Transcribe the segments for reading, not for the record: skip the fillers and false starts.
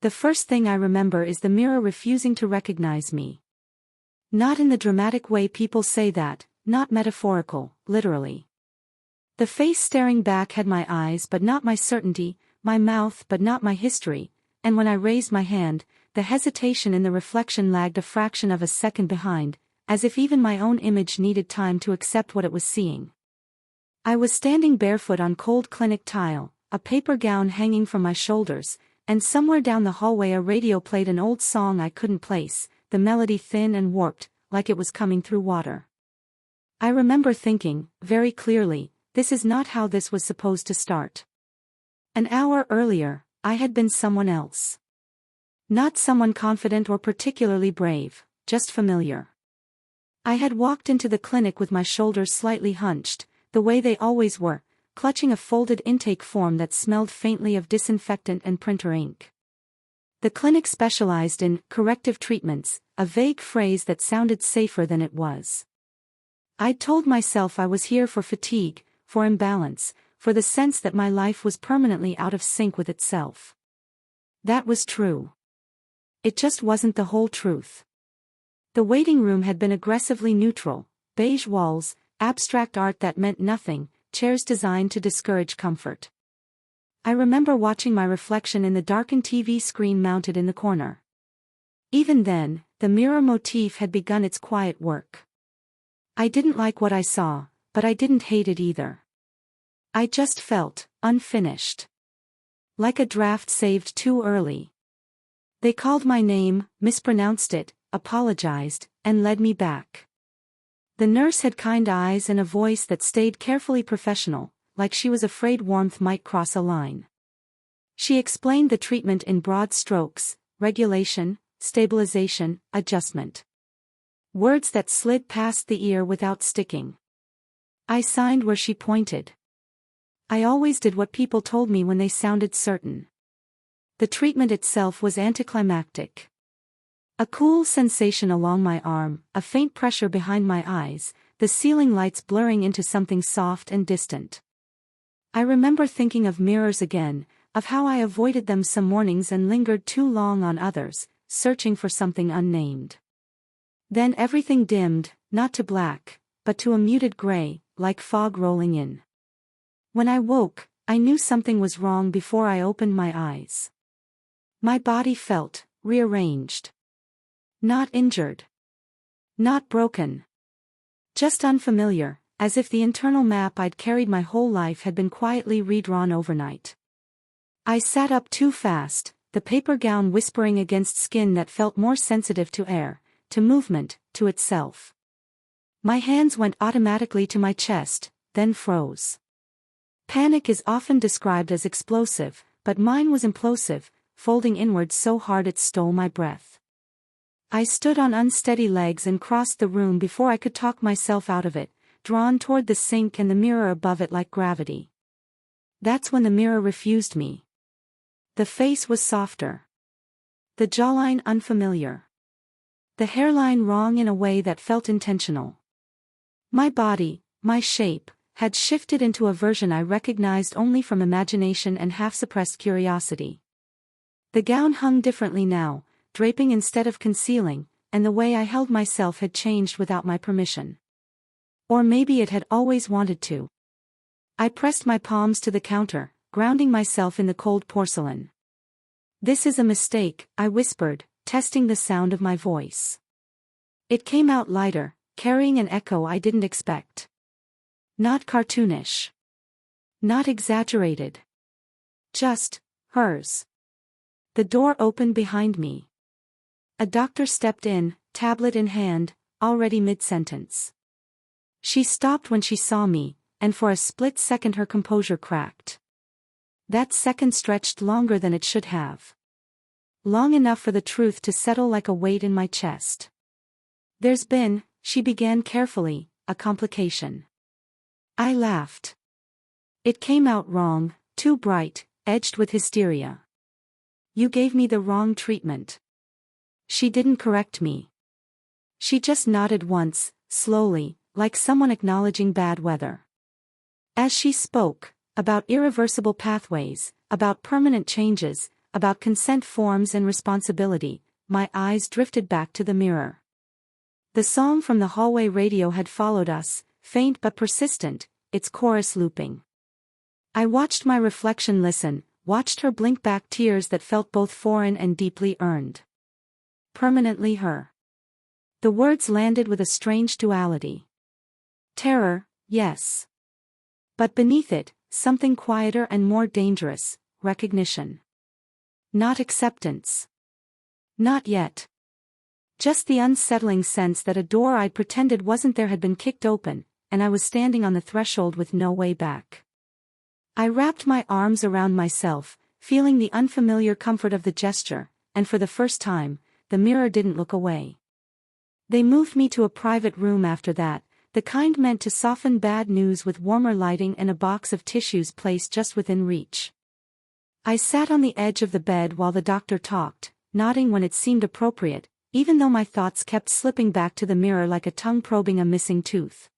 The first thing I remember is the mirror refusing to recognize me. Not in the dramatic way people say that, not metaphorical, literally. The face staring back had my eyes but not my certainty, my mouth but not my history, and when I raised my hand, the hesitation in the reflection lagged a fraction of a second behind, as if even my own image needed time to accept what it was seeing. I was standing barefoot on cold clinic tile, a paper gown hanging from my shoulders, and somewhere down the hallway a radio played an old song I couldn't place, the melody thin and warped, like it was coming through water. I remember thinking, very clearly, this is not how this was supposed to start. An hour earlier, I had been someone else. Not someone confident or particularly brave, just familiar. I had walked into the clinic with my shoulders slightly hunched, the way they always were, clutching a folded intake form that smelled faintly of disinfectant and printer ink. The clinic specialized in corrective treatments, a vague phrase that sounded safer than it was. I'd told myself I was here for fatigue, for imbalance, for the sense that my life was permanently out of sync with itself. That was true. It just wasn't the whole truth. The waiting room had been aggressively neutral, beige walls, abstract art that meant nothing, chairs designed to discourage comfort. I remember watching my reflection in the darkened TV screen mounted in the corner. Even then, the mirror motif had begun its quiet work. I didn't like what I saw, but I didn't hate it either. I just felt unfinished. Like a draft saved too early. They called my name, mispronounced it, apologized, and led me back. The nurse had kind eyes and a voice that stayed carefully professional, like she was afraid warmth might cross a line. She explained the treatment in broad strokes: regulation, stabilization, adjustment. Words that slid past the ear without sticking. I signed where she pointed. I always did what people told me when they sounded certain. The treatment itself was anticlimactic. A cool sensation along my arm, a faint pressure behind my eyes, the ceiling lights blurring into something soft and distant. I remember thinking of mirrors again, of how I avoided them some mornings and lingered too long on others, searching for something unnamed. Then everything dimmed, not to black, but to a muted gray, like fog rolling in. When I woke, I knew something was wrong before I opened my eyes. My body felt rearranged. Not injured. Not broken. Just unfamiliar, as if the internal map I'd carried my whole life had been quietly redrawn overnight. I sat up too fast, the paper gown whispering against skin that felt more sensitive to air, to movement, to itself. My hands went automatically to my chest, then froze. Panic is often described as explosive, but mine was implosive, folding inward so hard it stole my breath. I stood on unsteady legs and crossed the room before I could talk myself out of it, drawn toward the sink and the mirror above it like gravity. That's when the mirror refused me. The face was softer. The jawline unfamiliar. The hairline wrong in a way that felt intentional. My body, my shape, had shifted into a version I recognized only from imagination and half-suppressed curiosity. The gown hung differently now, draping instead of concealing, and the way I held myself had changed without my permission. Or maybe it had always wanted to. I pressed my palms to the counter, grounding myself in the cold porcelain. "This is a mistake," I whispered, testing the sound of my voice. It came out lighter, carrying an echo I didn't expect. Not cartoonish. Not exaggerated. Just hers. The door opened behind me. A doctor stepped in, tablet in hand, already mid-sentence. She stopped when she saw me, and for a split second her composure cracked. That second stretched longer than it should have. Long enough for the truth to settle like a weight in my chest. "There's been," she began carefully, "a complication." I laughed. It came out wrong, too bright, edged with hysteria. "You gave me the wrong treatment." She didn't correct me. She just nodded once, slowly, like someone acknowledging bad weather. As she spoke, about irreversible pathways, about permanent changes, about consent forms and responsibility, my eyes drifted back to the mirror. The song from the hallway radio had followed us, faint but persistent, its chorus looping. I watched my reflection listen, watched her blink back tears that felt both foreign and deeply earned. Permanently her. The words landed with a strange duality. Terror, yes. But beneath it, something quieter and more dangerous, recognition. Not acceptance. Not yet. Just the unsettling sense that a door I'd pretended wasn't there had been kicked open, and I was standing on the threshold with no way back. I wrapped my arms around myself, feeling the unfamiliar comfort of the gesture, and for the first time, the mirror didn't look away. They moved me to a private room after that, the kind meant to soften bad news with warmer lighting and a box of tissues placed just within reach. I sat on the edge of the bed while the doctor talked, nodding when it seemed appropriate, even though my thoughts kept slipping back to the mirror like a tongue probing a missing tooth.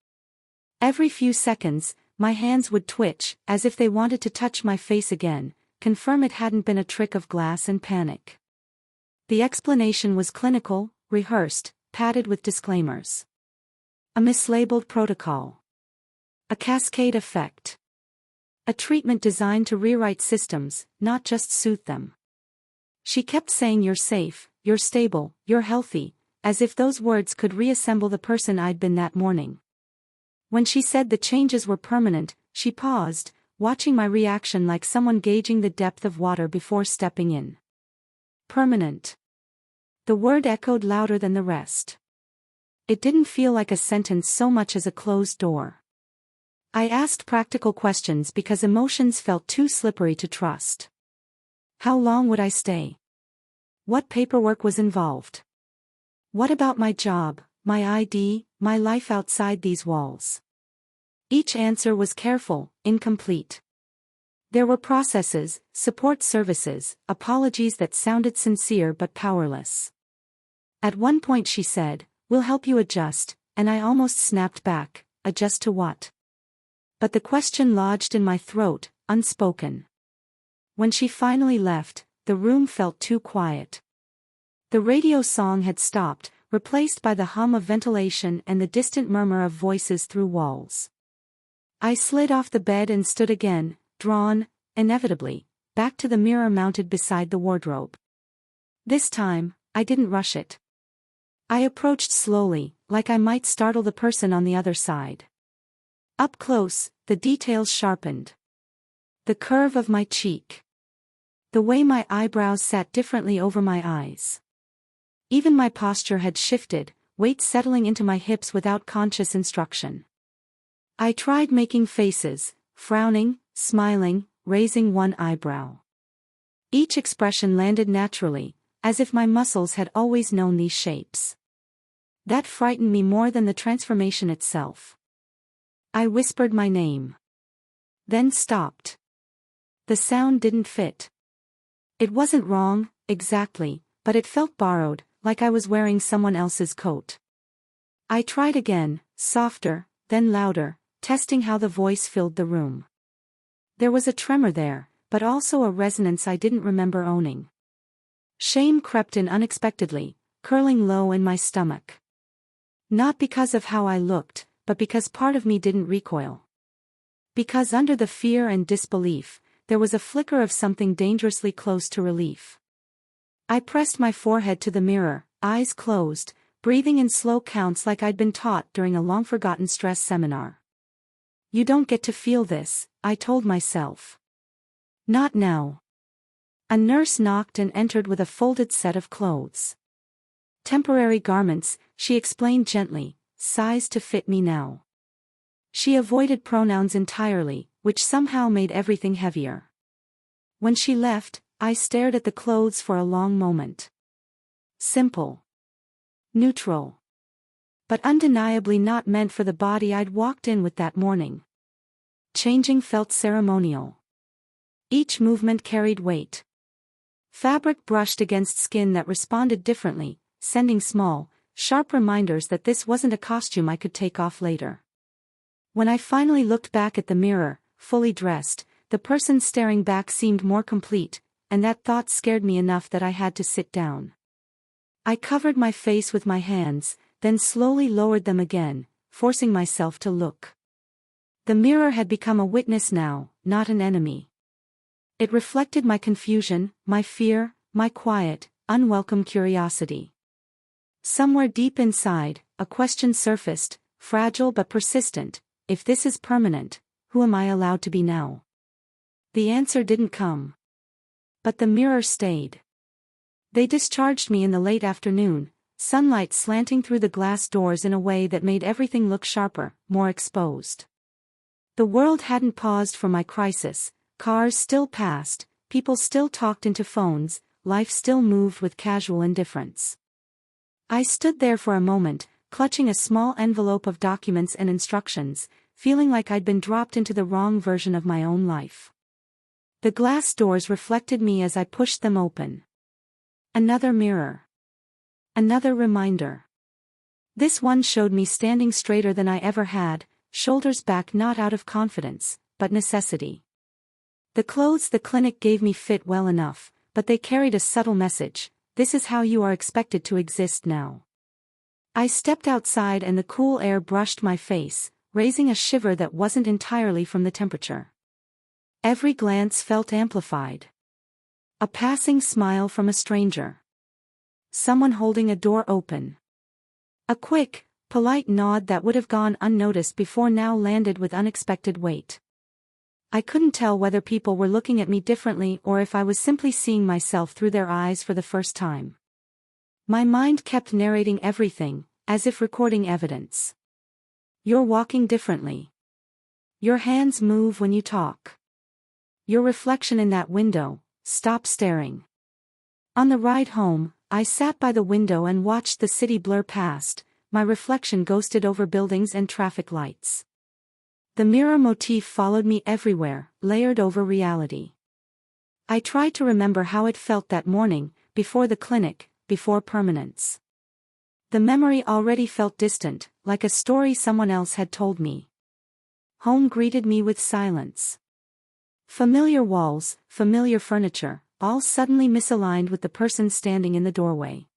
Every few seconds, my hands would twitch, as if they wanted to touch my face again, confirm it hadn't been a trick of glass and panic. The explanation was clinical, rehearsed, padded with disclaimers. A mislabeled protocol. A cascade effect. A treatment designed to rewrite systems, not just soothe them. She kept saying you're safe, you're stable, you're healthy, as if those words could reassemble the person I'd been that morning. When she said the changes were permanent, she paused, watching my reaction like someone gauging the depth of water before stepping in. Permanent. The word echoed louder than the rest. It didn't feel like a sentence so much as a closed door. I asked practical questions because emotions felt too slippery to trust. How long would I stay? What paperwork was involved? What about my job, my ID, my life outside these walls? Each answer was careful, incomplete. There were processes, support services, apologies that sounded sincere but powerless. At one point she said, "We'll help you adjust," and I almost snapped back, adjust to what? But the question lodged in my throat, unspoken. When she finally left, the room felt too quiet. The radio song had stopped, replaced by the hum of ventilation and the distant murmur of voices through walls. I slid off the bed and stood again, drawn, inevitably, back to the mirror mounted beside the wardrobe. This time, I didn't rush it. I approached slowly, like I might startle the person on the other side. Up close, the details sharpened. The curve of my cheek. The way my eyebrows sat differently over my eyes. Even my posture had shifted, weight settling into my hips without conscious instruction. I tried making faces, frowning, smiling, raising one eyebrow. Each expression landed naturally, as if my muscles had always known these shapes. That frightened me more than the transformation itself. I whispered my name. Then stopped. The sound didn't fit. It wasn't wrong, exactly, but it felt borrowed, like I was wearing someone else's coat. I tried again, softer, then louder, testing how the voice filled the room. There was a tremor there, but also a resonance I didn't remember owning. Shame crept in unexpectedly, curling low in my stomach. Not because of how I looked, but because part of me didn't recoil. Because under the fear and disbelief, there was a flicker of something dangerously close to relief. I pressed my forehead to the mirror, eyes closed, breathing in slow counts like I'd been taught during a long-forgotten stress seminar. You don't get to feel this, I told myself. Not now. A nurse knocked and entered with a folded set of clothes. Temporary garments, she explained gently, sized to fit me now. She avoided pronouns entirely, which somehow made everything heavier. When she left, I stared at the clothes for a long moment. Simple. Neutral. But undeniably not meant for the body I'd walked in with that morning. Changing felt ceremonial. Each movement carried weight. Fabric brushed against skin that responded differently, sending small, sharp reminders that this wasn't a costume I could take off later. When I finally looked back at the mirror, fully dressed, the person staring back seemed more complete, and that thought scared me enough that I had to sit down. I covered my face with my hands, then slowly lowered them again, forcing myself to look. The mirror had become a witness now, not an enemy. It reflected my confusion, my fear, my quiet, unwelcome curiosity. Somewhere deep inside, a question surfaced, fragile but persistent: if this is permanent, who am I allowed to be now? The answer didn't come. But the mirror stayed. They discharged me in the late afternoon, sunlight slanting through the glass doors in a way that made everything look sharper, more exposed. The world hadn't paused for my crisis, cars still passed, people still talked into phones, life still moved with casual indifference. I stood there for a moment, clutching a small envelope of documents and instructions, feeling like I'd been dropped into the wrong version of my own life. The glass doors reflected me as I pushed them open. Another mirror. Another reminder. This one showed me standing straighter than I ever had, shoulders back, not out of confidence, but necessity. The clothes the clinic gave me fit well enough, but they carried a subtle message: this is how you are expected to exist now. I stepped outside and the cool air brushed my face, raising a shiver that wasn't entirely from the temperature. Every glance felt amplified. A passing smile from a stranger. Someone holding a door open. A quick, polite nod that would have gone unnoticed before now landed with unexpected weight. I couldn't tell whether people were looking at me differently or if I was simply seeing myself through their eyes for the first time. My mind kept narrating everything, as if recording evidence. You're walking differently. Your hands move when you talk. Your reflection in that window, stop staring. On the ride home, I sat by the window and watched the city blur past, my reflection ghosted over buildings and traffic lights. The mirror motif followed me everywhere, layered over reality. I tried to remember how it felt that morning, before the clinic, before permanence. The memory already felt distant, like a story someone else had told me. Home greeted me with silence. Familiar walls, familiar furniture, all suddenly misaligned with the person standing in the doorway.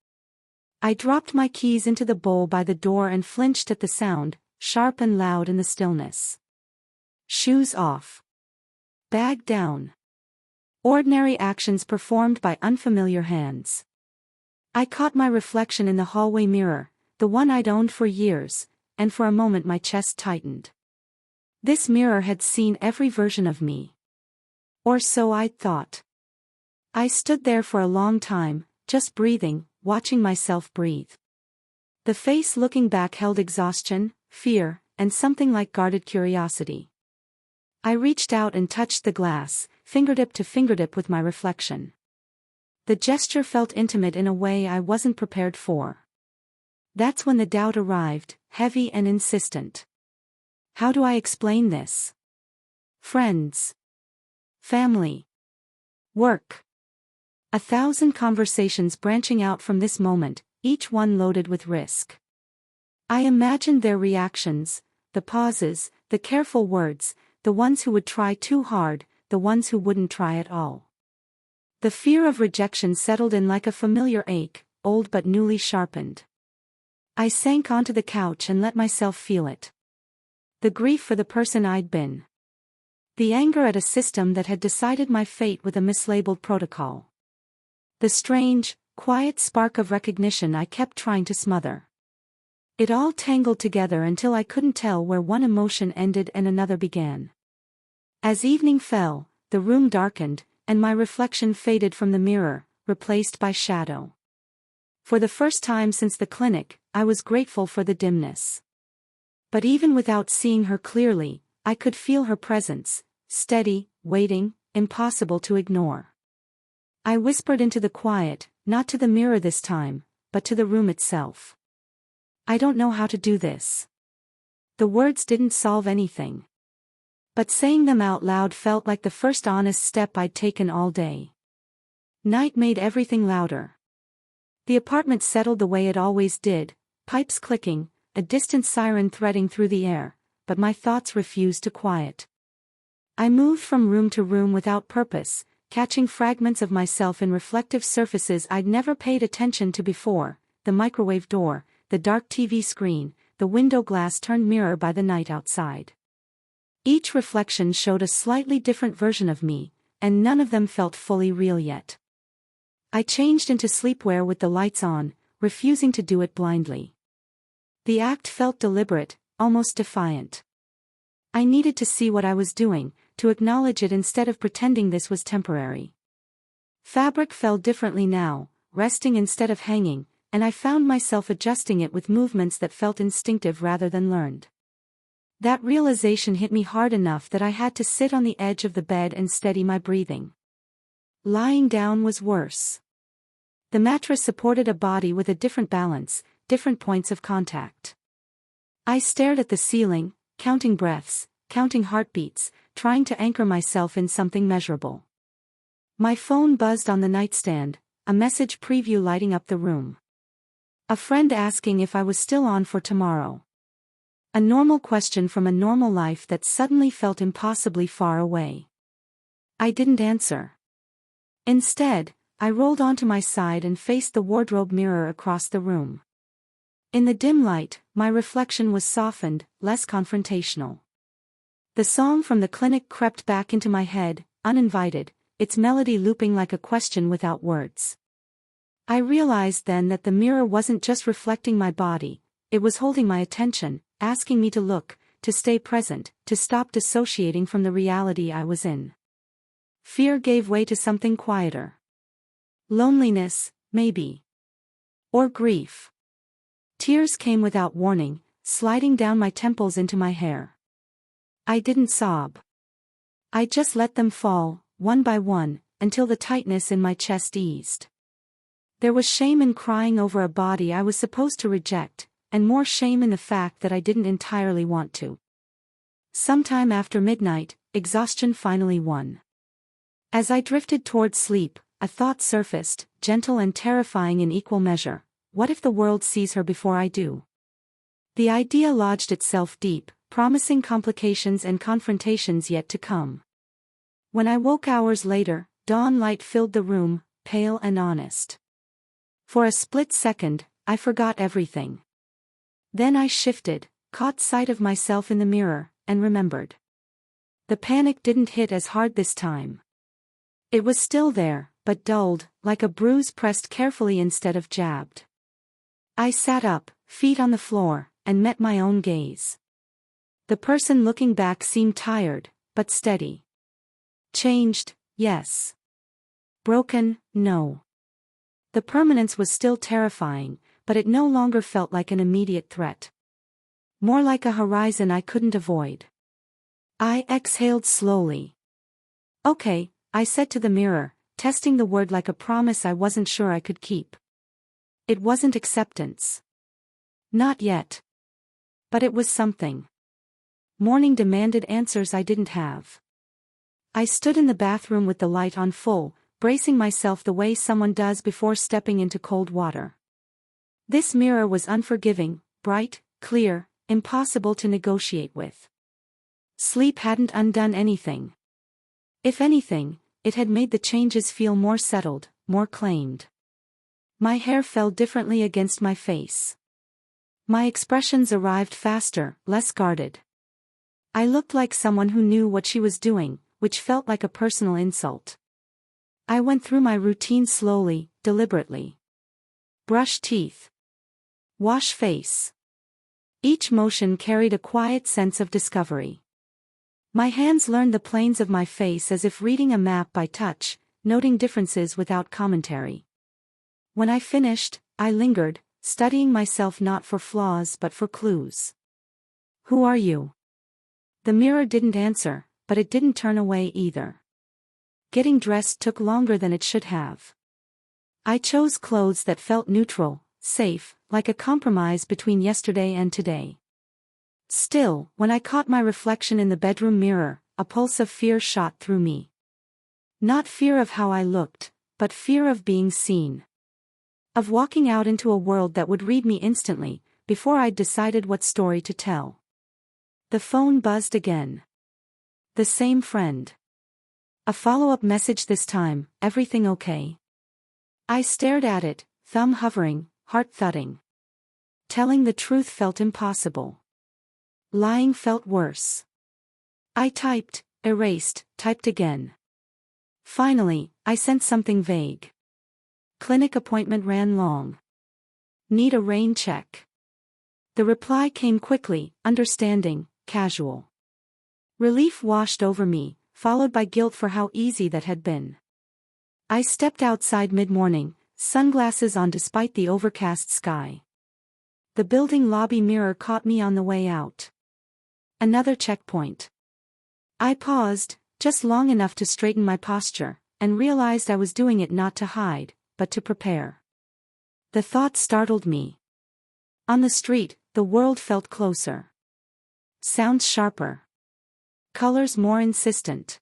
I dropped my keys into the bowl by the door and flinched at the sound, sharp and loud in the stillness. Shoes off. Bag down. Ordinary actions performed by unfamiliar hands. I caught my reflection in the hallway mirror, the one I'd owned for years, and for a moment my chest tightened. This mirror had seen every version of me. Or so I'd thought. I stood there for a long time, just breathing, watching myself breathe. The face looking back held exhaustion, fear, and something like guarded curiosity. I reached out and touched the glass, fingertip to fingertip with my reflection. The gesture felt intimate in a way I wasn't prepared for. That's when the doubt arrived, heavy and insistent. How do I explain this? Friends. Family. Work. 1,000 conversations branching out from this moment, each one loaded with risk. I imagined their reactions, the pauses, the careful words, the ones who would try too hard, the ones who wouldn't try at all. The fear of rejection settled in like a familiar ache, old but newly sharpened. I sank onto the couch and let myself feel it. The grief for the person I'd been. The anger at a system that had decided my fate with a mislabeled protocol. The strange, quiet spark of recognition I kept trying to smother. It all tangled together until I couldn't tell where one emotion ended and another began. As evening fell, the room darkened, and my reflection faded from the mirror, replaced by shadow. For the first time since the clinic, I was grateful for the dimness. But even without seeing her clearly, I could feel her presence, steady, waiting, impossible to ignore. I whispered into the quiet, not to the mirror this time, but to the room itself. I don't know how to do this. The words didn't solve anything. But saying them out loud felt like the first honest step I'd taken all day. Night made everything louder. The apartment settled the way it always did, pipes clicking, a distant siren threading through the air, but my thoughts refused to quiet. I moved from room to room without purpose, catching fragments of myself in reflective surfaces I'd never paid attention to before: the microwave door, the dark TV screen, the window glass turned mirror by the night outside. Each reflection showed a slightly different version of me, and none of them felt fully real yet. I changed into sleepwear with the lights on, refusing to do it blindly. The act felt deliberate, almost defiant. I needed to see what I was doing, to acknowledge it instead of pretending this was temporary. Fabric fell differently now, resting instead of hanging, and I found myself adjusting it with movements that felt instinctive rather than learned. That realization hit me hard enough that I had to sit on the edge of the bed and steady my breathing. Lying down was worse. The mattress supported a body with a different balance, different points of contact. I stared at the ceiling, counting breaths, counting heartbeats, trying to anchor myself in something measurable. My phone buzzed on the nightstand, a message preview lighting up the room. A friend asking if I was still on for tomorrow. A normal question from a normal life that suddenly felt impossibly far away. I didn't answer. Instead, I rolled onto my side and faced the wardrobe mirror across the room. In the dim light, my reflection was softened, less confrontational. The song from the clinic crept back into my head, uninvited, its melody looping like a question without words. I realized then that the mirror wasn't just reflecting my body, it was holding my attention, asking me to look, to stay present, to stop dissociating from the reality I was in. Fear gave way to something quieter. Loneliness, maybe. Or grief. Tears came without warning, sliding down my temples into my hair. I didn't sob. I just let them fall, one by one, until the tightness in my chest eased. There was shame in crying over a body I was supposed to reject, and more shame in the fact that I didn't entirely want to. Sometime after midnight, exhaustion finally won. As I drifted toward sleep, a thought surfaced, gentle and terrifying in equal measure: what if the world sees her before I do? The idea lodged itself deep, promising complications and confrontations yet to come. When I woke hours later, dawn light filled the room, pale and honest. For a split second, I forgot everything. Then I shifted, caught sight of myself in the mirror, and remembered. The panic didn't hit as hard this time. It was still there, but dulled, like a bruise pressed carefully instead of jabbed. I sat up, feet on the floor, and met my own gaze. The person looking back seemed tired, but steady. Changed, yes. Broken, no. The permanence was still terrifying, but it no longer felt like an immediate threat. More like a horizon I couldn't avoid. I exhaled slowly. Okay, I said to the mirror, testing the word like a promise I wasn't sure I could keep. It wasn't acceptance. Not yet. But it was something. Morning demanded answers I didn't have. I stood in the bathroom with the light on full, bracing myself the way someone does before stepping into cold water. This mirror was unforgiving, bright, clear, impossible to negotiate with. Sleep hadn't undone anything. If anything, it had made the changes feel more settled, more claimed. My hair fell differently against my face. My expressions arrived faster, less guarded. I looked like someone who knew what she was doing, which felt like a personal insult. I went through my routine slowly, deliberately. Brush teeth. Wash face. Each motion carried a quiet sense of discovery. My hands learned the planes of my face as if reading a map by touch, noting differences without commentary. When I finished, I lingered, studying myself not for flaws but for clues. Who are you? The mirror didn't answer, but it didn't turn away either. Getting dressed took longer than it should have. I chose clothes that felt neutral, safe, like a compromise between yesterday and today. Still, when I caught my reflection in the bedroom mirror, a pulse of fear shot through me. Not fear of how I looked, but fear of being seen. Of walking out into a world that would read me instantly, before I'd decided what story to tell. The phone buzzed again. The same friend. A follow-up message this time, everything okay? I stared at it, thumb hovering, heart thudding. Telling the truth felt impossible. Lying felt worse. I typed, erased, typed again. Finally, I sent something vague. Clinic appointment ran long. Need a rain check. The reply came quickly, understanding, casual. Relief washed over me, followed by guilt for how easy that had been. I stepped outside mid-morning, sunglasses on despite the overcast sky. The building lobby mirror caught me on the way out. Another checkpoint. I paused, just long enough to straighten my posture, and realized I was doing it not to hide, but to prepare. The thought startled me. On the street, the world felt closer. Sounds sharper. Colors more insistent.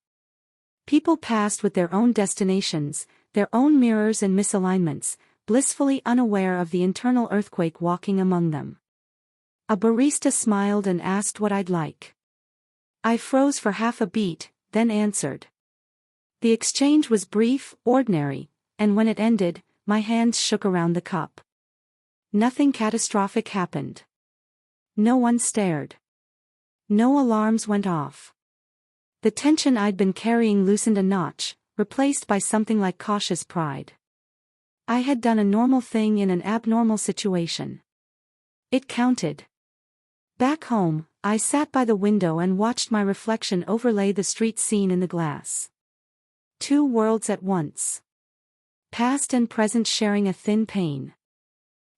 People passed with their own destinations, their own mirrors and misalignments, blissfully unaware of the internal earthquake walking among them. A barista smiled and asked what I'd like. I froze for half a beat, then answered. The exchange was brief, ordinary, and when it ended, my hands shook around the cup. Nothing catastrophic happened. No one stared. No alarms went off. The tension I'd been carrying loosened a notch, replaced by something like cautious pride. I had done a normal thing in an abnormal situation. It counted. Back home, I sat by the window and watched my reflection overlay the street scene in the glass. Two worlds at once. Past and present sharing a thin pane.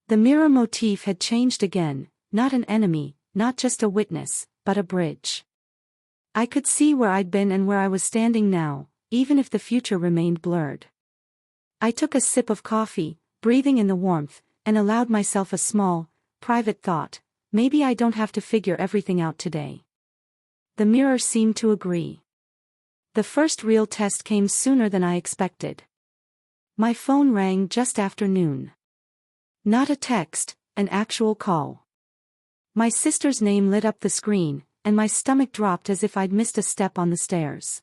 The mirror motif had changed again, not an enemy, not just a witness, but a bridge. I could see where I'd been and where I was standing now, even if the future remained blurred. I took a sip of coffee, breathing in the warmth, and allowed myself a small, private thought, maybe I don't have to figure everything out today. The mirror seemed to agree. The first real test came sooner than I expected. My phone rang just after noon. Not a text, an actual call. My sister's name lit up the screen, and my stomach dropped as if I'd missed a step on the stairs.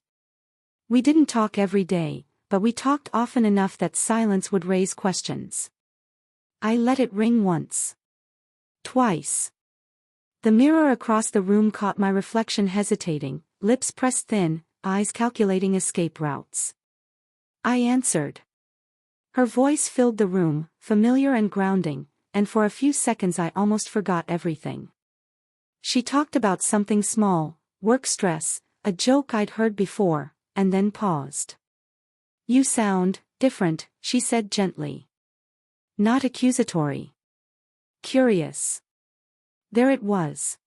We didn't talk every day, but we talked often enough that silence would raise questions. I let it ring once. Twice. The mirror across the room caught my reflection hesitating, lips pressed thin, eyes calculating escape routes. I answered. Her voice filled the room, familiar and grounding, and for a few seconds I almost forgot everything. She talked about something small, work stress, a joke I'd heard before, and then paused. You sound different, she said gently. Not accusatory. Curious. There it was.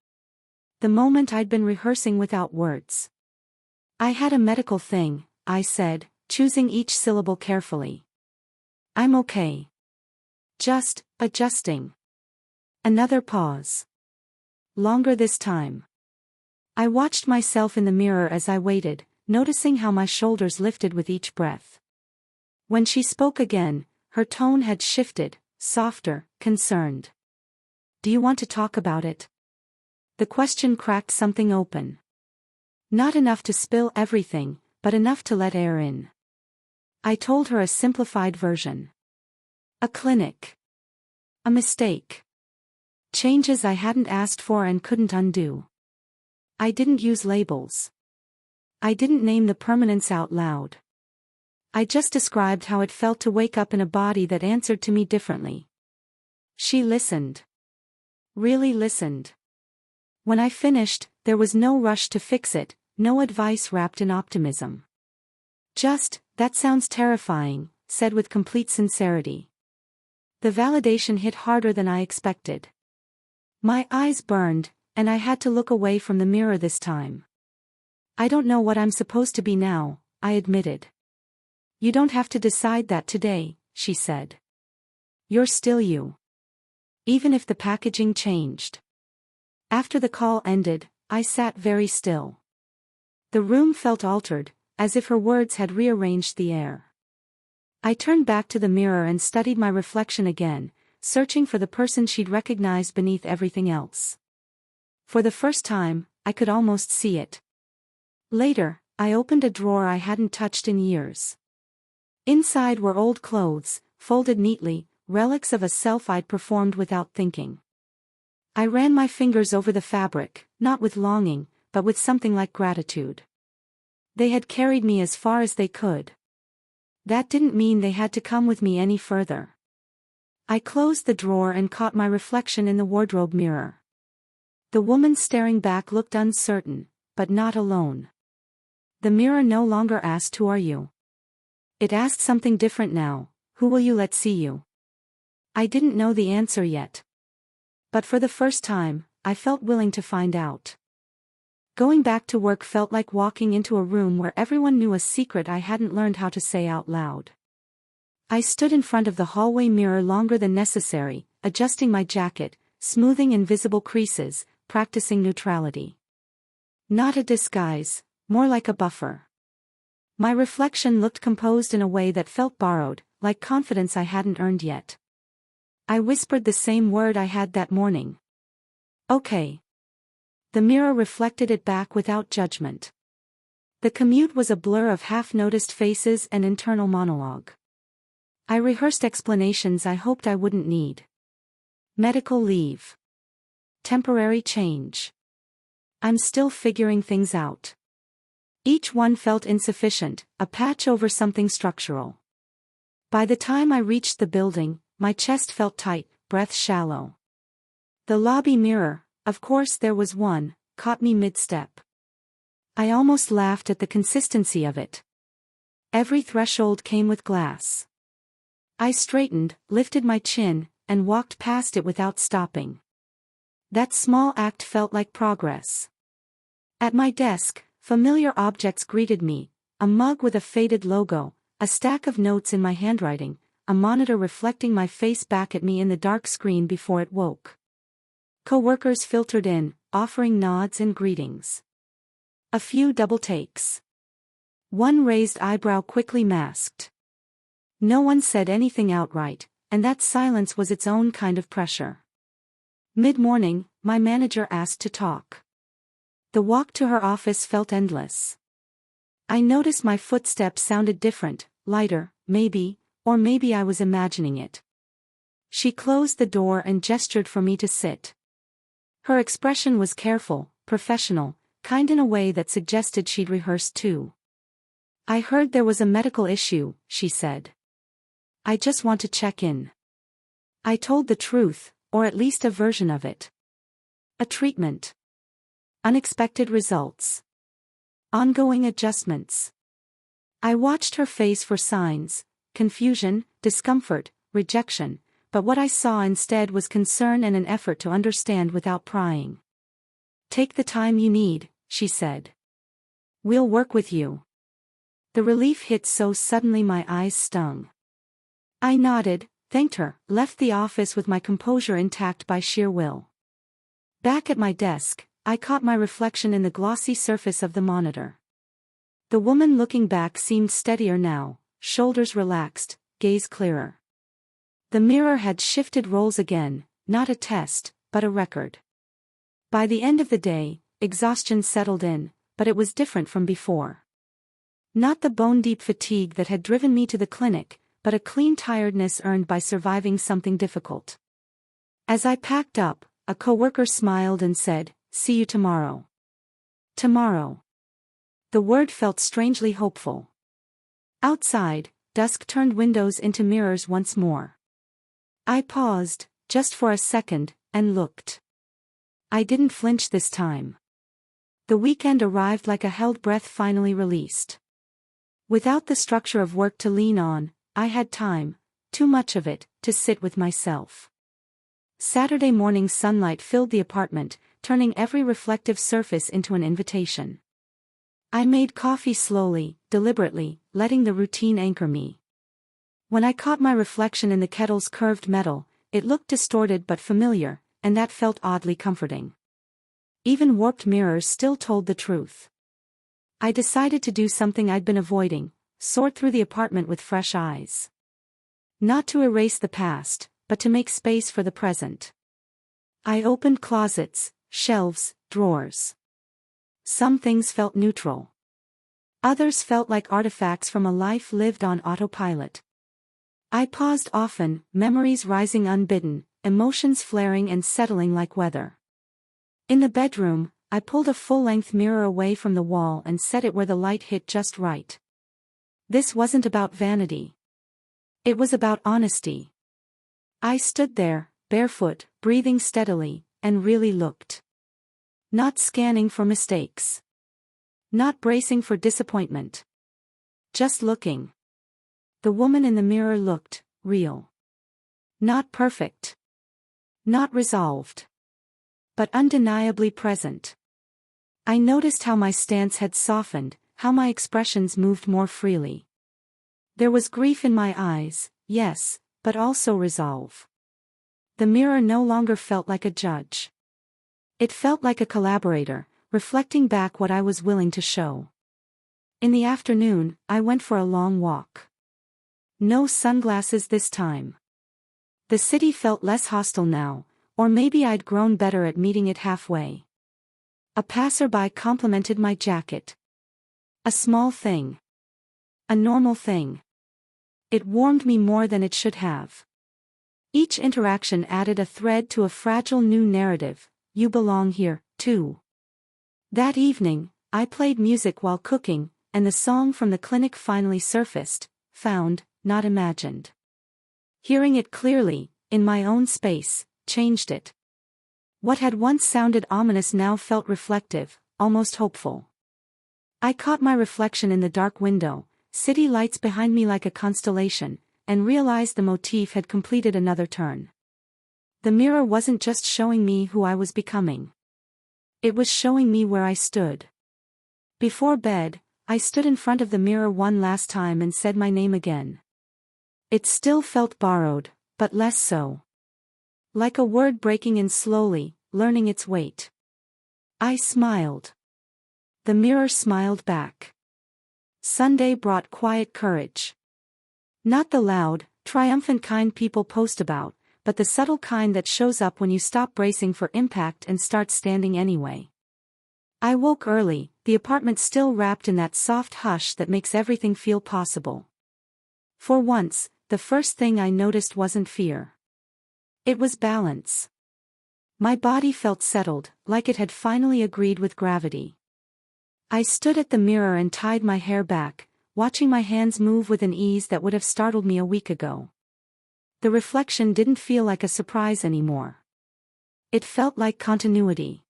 The moment I'd been rehearsing without words. I had a medical thing, I said, choosing each syllable carefully. I'm okay. Just adjusting. Another pause. Longer this time. I watched myself in the mirror as I waited, noticing how my shoulders lifted with each breath. When she spoke again, her tone had shifted, softer, concerned. Do you want to talk about it? The question cracked something open. Not enough to spill everything, but enough to let air in. I told her a simplified version. A clinic. A mistake. Changes I hadn't asked for and couldn't undo. I didn't use labels. I didn't name the permanence out loud. I just described how it felt to wake up in a body that answered to me differently. She listened. Really listened. When I finished, there was no rush to fix it, no advice wrapped in optimism. Just, that sounds terrifying, said with complete sincerity. The validation hit harder than I expected. My eyes burned, and I had to look away from the mirror this time. I don't know what I'm supposed to be now, I admitted. You don't have to decide that today, she said. You're still you. Even if the packaging changed. After the call ended, I sat very still. The room felt altered, as if her words had rearranged the air. I turned back to the mirror and studied my reflection again, searching for the person she'd recognized beneath everything else. For the first time, I could almost see it. Later, I opened a drawer I hadn't touched in years. Inside were old clothes, folded neatly, relics of a self I'd performed without thinking. I ran my fingers over the fabric, not with longing, but with something like gratitude. They had carried me as far as they could. That didn't mean they had to come with me any further. I closed the drawer and caught my reflection in the wardrobe mirror. The woman staring back looked uncertain, but not alone. The mirror no longer asked, "Who are you?" It asked something different now: "Who will you let see you?" I didn't know the answer yet. But for the first time, I felt willing to find out. Going back to work felt like walking into a room where everyone knew a secret I hadn't learned how to say out loud. I stood in front of the hallway mirror longer than necessary, adjusting my jacket, smoothing invisible creases, practicing neutrality. Not a disguise, more like a buffer. My reflection looked composed in a way that felt borrowed, like confidence I hadn't earned yet. I whispered the same word I had that morning. "Okay." The mirror reflected it back without judgment. The commute was a blur of half-noticed faces and internal monologue. I rehearsed explanations I hoped I wouldn't need. Medical leave. Temporary change. I'm still figuring things out. Each one felt insufficient, a patch over something structural. By the time I reached the building, my chest felt tight, breath shallow. The lobby mirror, of course there was one, caught me mid-step. I almost laughed at the consistency of it. Every threshold came with glass. I straightened, lifted my chin, and walked past it without stopping. That small act felt like progress. At my desk, familiar objects greeted me: a mug with a faded logo, a stack of notes in my handwriting, a monitor reflecting my face back at me in the dark screen before it woke. Coworkers filtered in, offering nods and greetings. A few double takes. One raised eyebrow quickly masked. No one said anything outright, and that silence was its own kind of pressure. Mid-morning, my manager asked to talk. The walk to her office felt endless. I noticed my footsteps sounded different, lighter, maybe, or maybe I was imagining it. She closed the door and gestured for me to sit. Her expression was careful, professional, kind in a way that suggested she'd rehearsed too. "I heard there was a medical issue," she said. "I just want to check in." I told the truth, or at least a version of it. A treatment. Unexpected results. Ongoing adjustments. I watched her face for signs: confusion, discomfort, rejection, but what I saw instead was concern and an effort to understand without prying. "Take the time you need," she said. "We'll work with you." The relief hit so suddenly my eyes stung. I nodded, thanked her, left the office with my composure intact by sheer will. Back at my desk, I caught my reflection in the glossy surface of the monitor. The woman looking back seemed steadier now, shoulders relaxed, gaze clearer. The mirror had shifted roles again, not a test, but a record. By the end of the day, exhaustion settled in, but it was different from before. Not the bone-deep fatigue that had driven me to the clinic, but a clean tiredness earned by surviving something difficult. As I packed up, a coworker smiled and said, "See you tomorrow." Tomorrow. The word felt strangely hopeful. Outside, dusk turned windows into mirrors once more. I paused, just for a second, and looked. I didn't flinch this time. The weekend arrived like a held breath finally released. Without the structure of work to lean on, I had time, too much of it, to sit with myself. Saturday morning sunlight filled the apartment, turning every reflective surface into an invitation. I made coffee slowly, deliberately, letting the routine anchor me. When I caught my reflection in the kettle's curved metal, it looked distorted but familiar, and that felt oddly comforting. Even warped mirrors still told the truth. I decided to do something I'd been avoiding: sort through the apartment with fresh eyes. Not to erase the past, but to make space for the present. I opened closets, shelves, drawers. Some things felt neutral. Others felt like artifacts from a life lived on autopilot. I paused often, memories rising unbidden, emotions flaring and settling like weather. In the bedroom, I pulled a full-length mirror away from the wall and set it where the light hit just right. This wasn't about vanity. It was about honesty. I stood there, barefoot, breathing steadily, and really looked. Not scanning for mistakes. Not bracing for disappointment. Just looking. The woman in the mirror looked real. Not perfect. Not resolved. But undeniably present. I noticed how my stance had softened, how my expressions moved more freely. There was grief in my eyes, yes, but also resolve. The mirror no longer felt like a judge. It felt like a collaborator, reflecting back what I was willing to show. In the afternoon, I went for a long walk. No sunglasses this time. The city felt less hostile now, or maybe I'd grown better at meeting it halfway. A passerby complimented my jacket. A small thing. A normal thing. It warmed me more than it should have. Each interaction added a thread to a fragile new narrative. You belong here, too. That evening, I played music while cooking, and the song from the clinic finally surfaced, found, not imagined. Hearing it clearly, in my own space, changed it. What had once sounded ominous now felt reflective, almost hopeful. I caught my reflection in the dark window, city lights behind me like a constellation, and realized the motif had completed another turn. The mirror wasn't just showing me who I was becoming. It was showing me where I stood. Before bed, I stood in front of the mirror one last time and said my name again. It still felt borrowed, but less so. Like a word breaking in slowly, learning its weight. I smiled. The mirror smiled back. Sunday brought quiet courage. Not the loud, triumphant kind people post about, but the subtle kind that shows up when you stop bracing for impact and start standing anyway. I woke early, the apartment still wrapped in that soft hush that makes everything feel possible. For once, the first thing I noticed wasn't fear. It was balance. My body felt settled, like it had finally agreed with gravity. I stood at the mirror and tied my hair back, watching my hands move with an ease that would have startled me a week ago. The reflection didn't feel like a surprise anymore. It felt like continuity.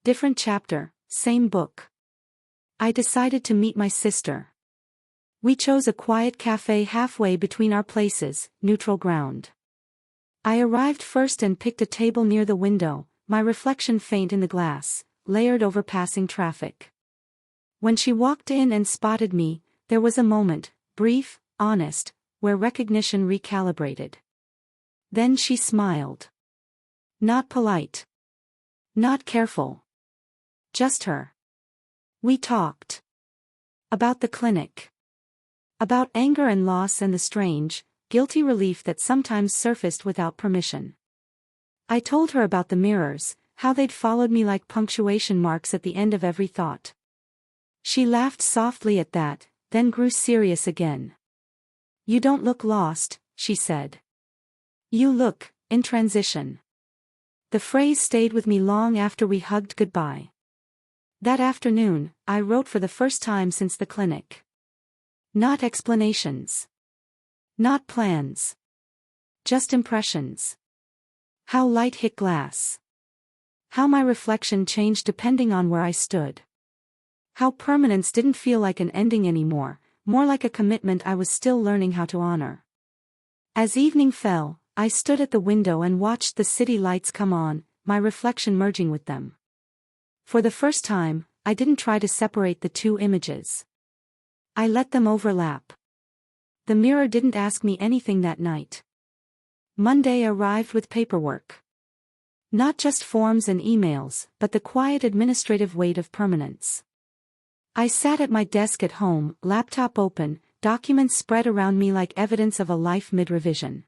Different chapter, same book. I decided to meet my sister. We chose a quiet cafe halfway between our places, neutral ground. I arrived first and picked a table near the window, my reflection faint in the glass, layered over passing traffic. When she walked in and spotted me, there was a moment, brief, honest, where recognition recalibrated. Then she smiled. Not polite. Not careful. Just her. We talked. About the clinic. About anger and loss and the strange, guilty relief that sometimes surfaced without permission. I told her about the mirrors, how they'd followed me like punctuation marks at the end of every thought. She laughed softly at that, then grew serious again. You don't look lost, she said. You look, in transition. The phrase stayed with me long after we hugged goodbye. That afternoon, I wrote for the first time since the clinic. Not explanations. Not plans. Just impressions. How light hit glass. How my reflection changed depending on where I stood. How permanence didn't feel like an ending anymore, more like a commitment I was still learning how to honor. As evening fell, I stood at the window and watched the city lights come on, my reflection merging with them. For the first time, I didn't try to separate the two images. I let them overlap. The mirror didn't ask me anything that night. Monday arrived with paperwork. Not just forms and emails, but the quiet administrative weight of permanence. I sat at my desk at home, laptop open, documents spread around me like evidence of a life mid-revision.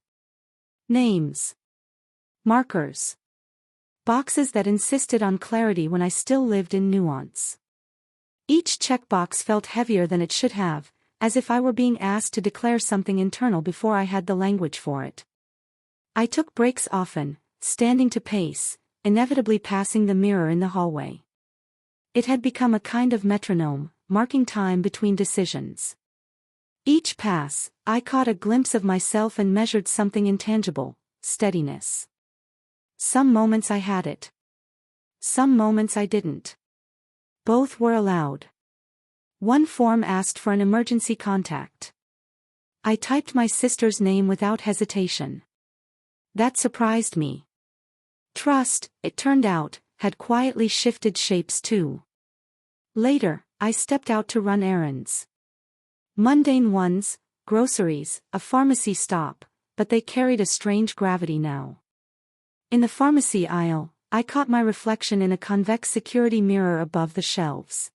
Names. Markers. Boxes that insisted on clarity when I still lived in nuance. Each checkbox felt heavier than it should have, as if I were being asked to declare something internal before I had the language for it. I took breaks often, standing to pace, inevitably passing the mirror in the hallway. It had become a kind of metronome, marking time between decisions. Each pass, I caught a glimpse of myself and measured something intangible: steadiness. Some moments I had it. Some moments I didn't. Both were allowed. One form asked for an emergency contact. I typed my sister's name without hesitation. That surprised me. Trust, it turned out, had quietly shifted shapes too. Later, I stepped out to run errands. Mundane ones, groceries, a pharmacy stop, but they carried a strange gravity now. In the pharmacy aisle, I caught my reflection in a convex security mirror above the shelves.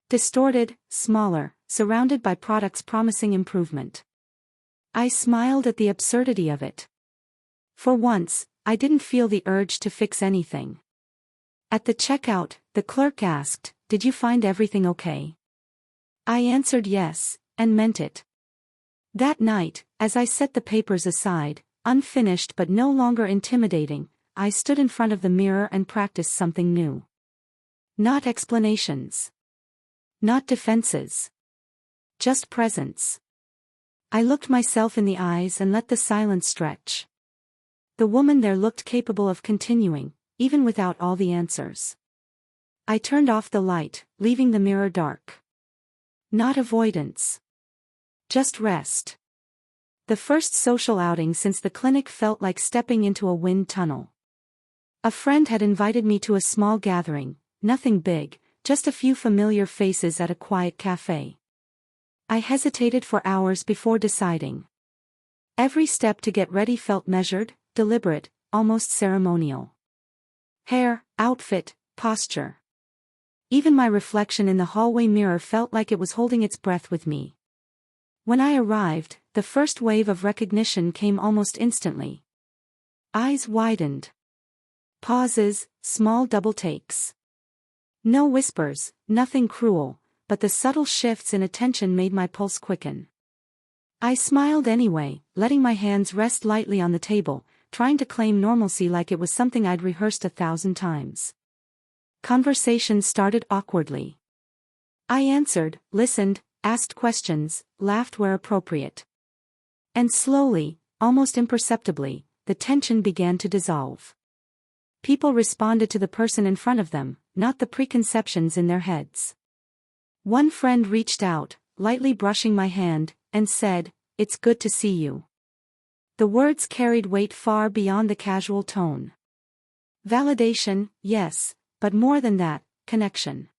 Distorted, smaller, surrounded by products promising improvement. I smiled at the absurdity of it. For once, I didn't feel the urge to fix anything. At the checkout, the clerk asked, "Did you find everything okay?" I answered yes, and meant it. That night, as I set the papers aside, unfinished but no longer intimidating, I stood in front of the mirror and practiced something new. Not explanations. Not defenses. Just presence. I looked myself in the eyes and let the silence stretch. The woman there looked capable of continuing, even without all the answers. I turned off the light, leaving the mirror dark. Not avoidance. Just rest. The first social outing since the clinic felt like stepping into a wind tunnel. A friend had invited me to a small gathering, nothing big, just a few familiar faces at a quiet cafe. I hesitated for hours before deciding. Every step to get ready felt measured, deliberate, almost ceremonial. Hair, outfit, posture. Even my reflection in the hallway mirror felt like it was holding its breath with me. When I arrived, the first wave of recognition came almost instantly. Eyes widened. Pauses, small double takes. No whispers, nothing cruel, but the subtle shifts in attention made my pulse quicken. I smiled anyway, letting my hands rest lightly on the table, trying to claim normalcy like it was something I'd rehearsed 1,000 times. Conversation started awkwardly. I answered, listened, asked questions, laughed where appropriate. And slowly, almost imperceptibly, the tension began to dissolve. People responded to the person in front of them, not the preconceptions in their heads. One friend reached out, lightly brushing my hand, and said, "It's good to see you." The words carried weight far beyond the casual tone. Validation, yes, but more than that, connection.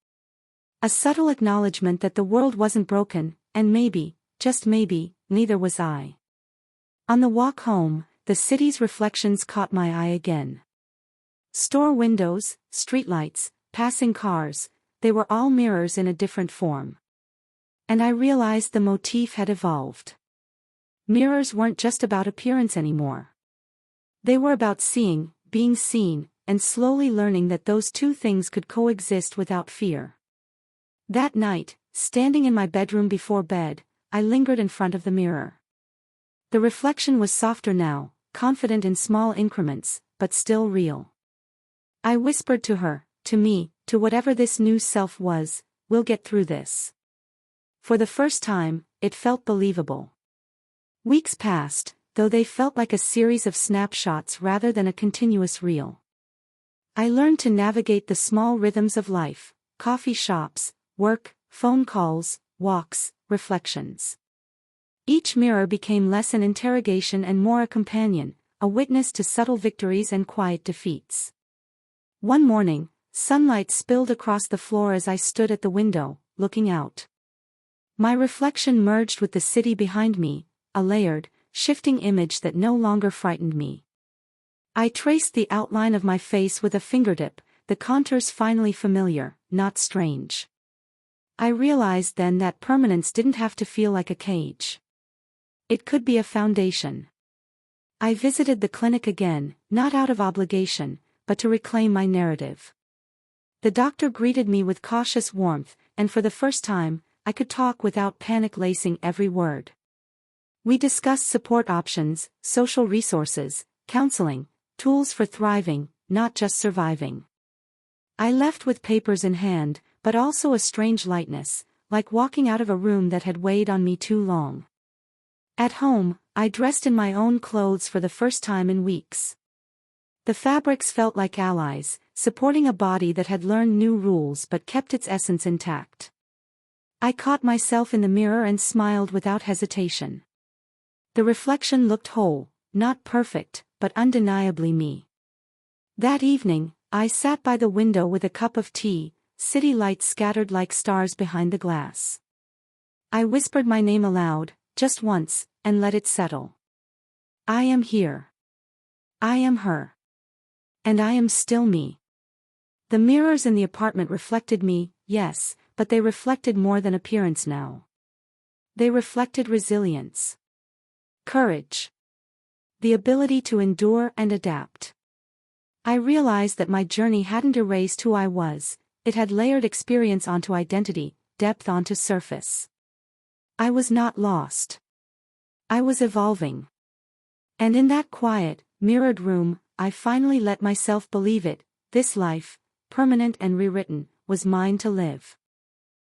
A subtle acknowledgement that the world wasn't broken, and maybe, just maybe, neither was I. On the walk home, the city's reflections caught my eye again. Store windows, streetlights, passing cars, they were all mirrors in a different form. And I realized the motif had evolved. Mirrors weren't just about appearance anymore. They were about seeing, being seen, and slowly learning that those two things could coexist without fear. That night, standing in my bedroom before bed, I lingered in front of the mirror. The reflection was softer now, confident in small increments, but still real. I whispered to her, to me, to whatever this new self was, "We'll get through this." For the first time, it felt believable. Weeks passed, though they felt like a series of snapshots rather than a continuous reel. I learned to navigate the small rhythms of life: coffee shops, work, phone calls, walks, reflections. Each mirror became less an interrogation and more a companion, a witness to subtle victories and quiet defeats. One morning, sunlight spilled across the floor as I stood at the window, looking out. My reflection merged with the city behind me, a layered, shifting image that no longer frightened me. I traced the outline of my face with a fingertip, the contours finally familiar, not strange. I realized then that permanence didn't have to feel like a cage. It could be a foundation. I visited the clinic again, not out of obligation, but to reclaim my narrative. The doctor greeted me with cautious warmth, and for the first time, I could talk without panic lacing every word. We discussed support options, social resources, counseling, tools for thriving, not just surviving. I left with papers in hand, but also a strange lightness, like walking out of a room that had weighed on me too long. At home, I dressed in my own clothes for the first time in weeks. The fabrics felt like allies, supporting a body that had learned new rules but kept its essence intact. I caught myself in the mirror and smiled without hesitation. The reflection looked whole, not perfect, but undeniably me. That evening, I sat by the window with a cup of tea, city lights scattered like stars behind the glass. I whispered my name aloud, just once, and let it settle. I am here. I am her. And I am still me. The mirrors in the apartment reflected me, yes, but they reflected more than appearance now. They reflected resilience. Courage. The ability to endure and adapt. I realized that my journey hadn't erased who I was, it had layered experience onto identity, depth onto surface. I was not lost. I was evolving. And in that quiet, mirrored room, I finally let myself believe it, this life, permanent and rewritten, was mine to live.